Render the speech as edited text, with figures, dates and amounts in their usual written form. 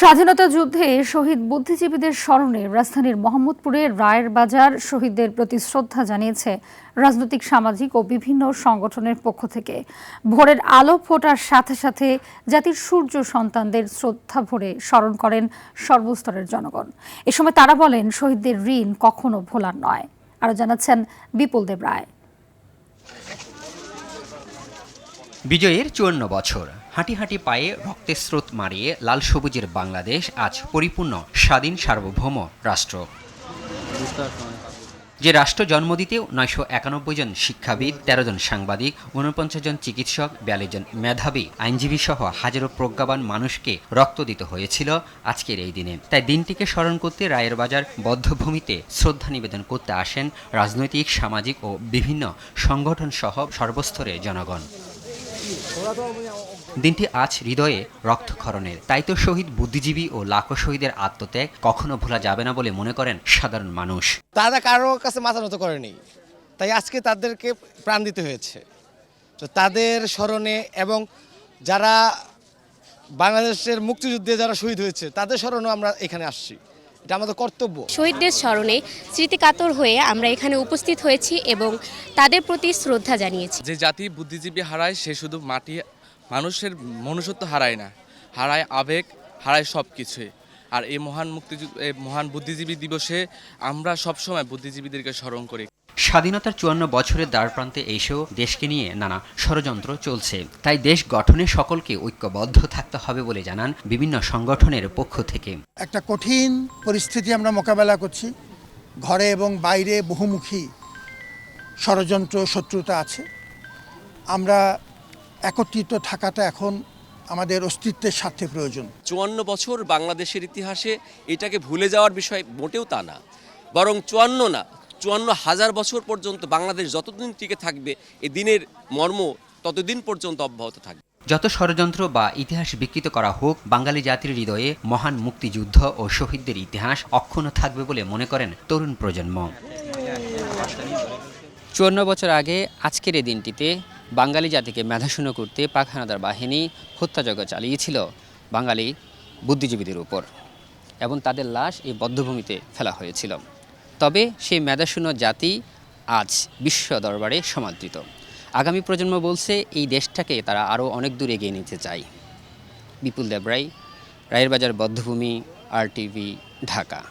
স্বাধীনতা যুদ্ধে শহীদ বুদ্ধিজীবীদের স্মরণে রাজধানীর মোহাম্মদপুরের রায়ের বাজার শহীদদের প্রতি শ্রদ্ধা জানিয়েছে রাজনৈতিক, সামাজিক ও বিভিন্ন সংগঠনের পক্ষ থেকে। ভোরের আলো ফোটার সাথে সাথে জাতির সূর্য সন্তানদের শ্রদ্ধা ভরে স্মরণ করেন সর্বস্তরের জনগণ। এ সময় তারা বলেন, শহীদদের ঋণ কখনো ভোলার নয়। আরও জানাচ্ছেন বিপুল দেব রায়। বিজয়ের ৫৪ বছর হাঁটি হাঁটি পায়ে রক্তের স্রোত মারিয়ে লাল সবুজের বাংলাদেশ আজ পরিপূর্ণ স্বাধীন সার্বভৌম রাষ্ট্র। যে রাষ্ট্র জন্ম দিতেও ৯৯১ জন শিক্ষাবিদ, ১৩ জন সাংবাদিক, ৪৯ জন চিকিৎসক, ৪২ জন মেধাবী আইনজীবী সহ হাজারো প্রজ্ঞাবান মানুষকে রক্ত দিতে হয়েছিল আজকের এই দিনে। তাই দিনটিকে স্মরণ করতে রায়ের বাজার বধ্যভূমিতে শ্রদ্ধা নিবেদন করতে আসেন রাজনৈতিক, সামাজিক ও বিভিন্ন সংগঠন সহ সর্বস্তরের জনগণ। দিনটি আজ হৃদয়ে রক্তক্ষরণের। তাই তো শহীদ বুদ্ধিজীবী ও লাখো শহীদের আত্মত্যাগ কখনো ভোলা যাবে না বলে মনে করেন সাধারণ মানুষ। তারা কারো কাছে মাথা নত করেনি, তাই আজকে তাদেরকে প্রাণ দিতে হয়েছে। তো তাদের স্মরণে এবং যারা বাংলাদেশের মুক্তিযুদ্ধে যারা শহীদ হয়েছে তাদের স্মরণেও আমরা এখানে আসছি। এটা আমাদের কর্তব্য। শহীদদের স্মরণে স্মৃতিকাতর হয়ে আমরা এখানে উপস্থিত হয়েছি এবং তাদের প্রতি শ্রদ্ধা জানিয়েছি। যে জাতি বুদ্ধিজীবী হারায় সে শুধু মাটি, মানুষের মনুষ্যত্ব হারায় না, হারায় আবেগ, হারায় সব কিছুই। আর এই মহান বুদ্ধিজীবী দিবসে আমরা সবসময় বুদ্ধিজীবীদেরকে স্মরণ করি। স্বাধীনতার ৫৪ বছরের দ্বারপ্রান্তে এসেও দেশকে নিয়ে নানা ষড়যন্ত্র চলছে। তাই দেশ গঠনে সকলকে ঐক্যবদ্ধ থাকতে হবে বলে জানান বিভিন্ন সংগঠনের পক্ষ থেকে। একটা কঠিন পরিস্থিতি আমরা মোকাবেলা করছি। ঘরে এবং বাইরে বহুমুখী ষড়যন্ত্র, শত্রুতা আছে। আমরা একত্রিত থাকাটা এখন আমাদের অস্তিত্বের স্বার্থে প্রয়োজন। ৫৪ বছর বাংলাদেশের ইতিহাসে এটাকে ভুলে যাওয়ার বিষয় মোটেও তা না, বরং ৫৪,০০০ বছর পর্যন্ত বাংলাদেশ যতদিন টিকে থাকবে এই দিনের মর্ম ততদিন পর্যন্ত অব্যাহত থাকবে। যত ষড়যন্ত্র বা ইতিহাস বিকৃত করা হোক, বাঙালি জাতির হৃদয়ে মহান মুক্তিযুদ্ধ ও শহীদদের ইতিহাস অক্ষুণ্ণ থাকবে বলে মনে করেন তরুণ প্রজন্ম। ৫৪ বছর আগে আজকের এই দিনটিতে বাঙালি জাতিকে মেধাশূন্য করতে পাক হানাদার বাহিনী হত্যাযজ্ঞ চালিয়েছিল বাঙালি বুদ্ধিজীবীদের উপর এবং তাদের লাশ এই বধ্যভূমিতে ফেলা হয়েছিল। তবে সেই মেধাশূন্য জাতি আজ বিশ্ব দরবারে সমাদৃত। আগামী প্রজন্ম বলছে এই দেশটাকে তারা আরও অনেক দূর এগিয়ে নিতে চায়। বিপুল দেব রায়, রায়ের বাজার বধ্যভূমি, RTV, ঢাকা।